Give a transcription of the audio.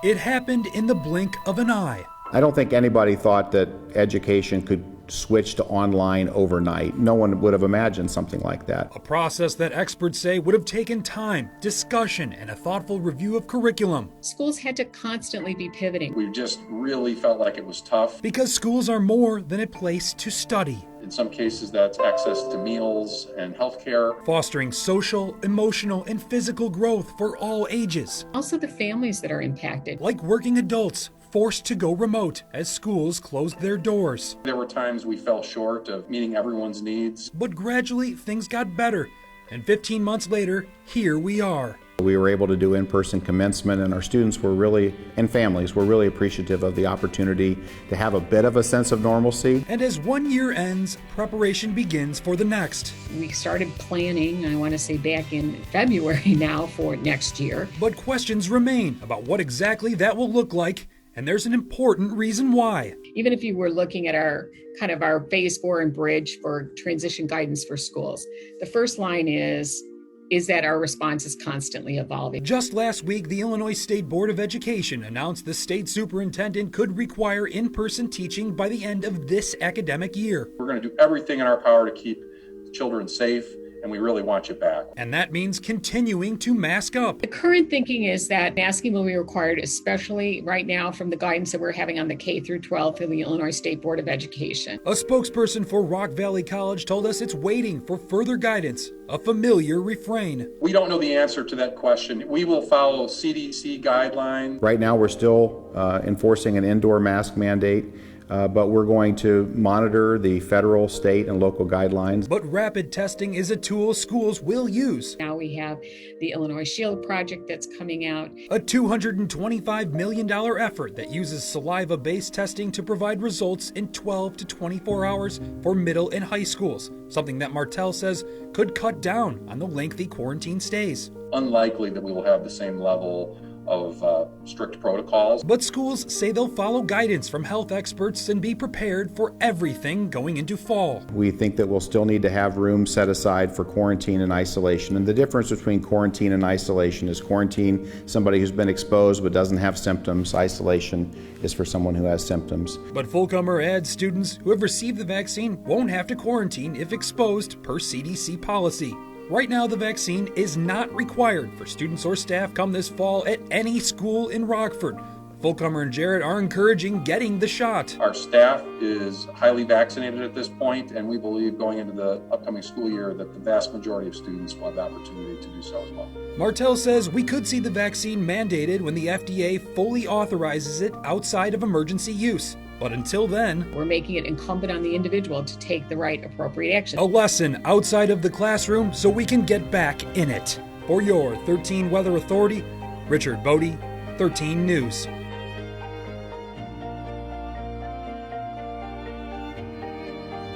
It happened in the blink of an eye. I don't think anybody thought that education could switch to online overnight. No one would have imagined something like that. A process that experts say would have taken time, discussion, and a thoughtful review of curriculum. Schools had to constantly be pivoting. We just really felt like it was tough. Because schools are more than a place to study. In some cases, that's access to meals and healthcare. Fostering social, emotional, and physical growth for all ages. Also the families that are impacted. Like working adults forced to go remote as schools closed their doors. There were times we fell short of meeting everyone's needs. But gradually things got better, and 15 months later, here we are. We were able to do in-person commencement, and our students were really, and families were really appreciative of the opportunity to have a bit of a sense of normalcy. And as one year ends, preparation begins for the next. We started planning, I want to say back in February now, for next year. But questions remain about what exactly that will look like, and there's an important reason why. Even if you were looking at our phase 4 and bridge for transition guidance for schools, the first line is that our response is constantly evolving. Just last week, the Illinois State Board of Education announced the state superintendent could require in-person teaching by the end of this academic year. We're going to do everything in our power to keep children safe, and we really want you back. And that means continuing to mask up. The current thinking is that masking will be required, especially right now from the guidance that we're having on the K through 12 through the Illinois State Board of Education. A spokesperson for Rock Valley College told us it's waiting for further guidance, a familiar refrain. We don't know the answer to that question. We will follow CDC guidelines. Right now, we're still enforcing an indoor mask mandate. But we're going to monitor the federal, state, and local guidelines. But rapid testing is a tool schools will use. Now we have the Illinois Shield project that's coming out. A $225 million effort that uses saliva-based testing to provide results in 12 to 24 hours for middle and high schools, something that Martell says could cut down on the lengthy quarantine stays. Unlikely that we will have the same level of strict protocols. But schools say they'll follow guidance from health experts and be prepared for everything going into fall. We think that we'll still need to have room set aside for quarantine and isolation. And the difference between quarantine and isolation is quarantine, somebody who's been exposed but doesn't have symptoms. Isolation is for someone who has symptoms. But Fulcomer adds students who have received the vaccine won't have to quarantine if exposed per CDC policy. Right now, the vaccine is not required for students or staff come this fall at any school in Rockford. Fulcomer and Jarrett are encouraging getting the shot. Our staff is highly vaccinated at this point, and we believe going into the upcoming school year that the vast majority of students will have the opportunity to do so as well. Martell says we could see the vaccine mandated when the FDA fully authorizes it outside of emergency use. But until then, we're making it incumbent on the individual to take the right appropriate action. A lesson outside of the classroom so we can get back in it. For your 13 Weather Authority, Richard Bodie, 13 News.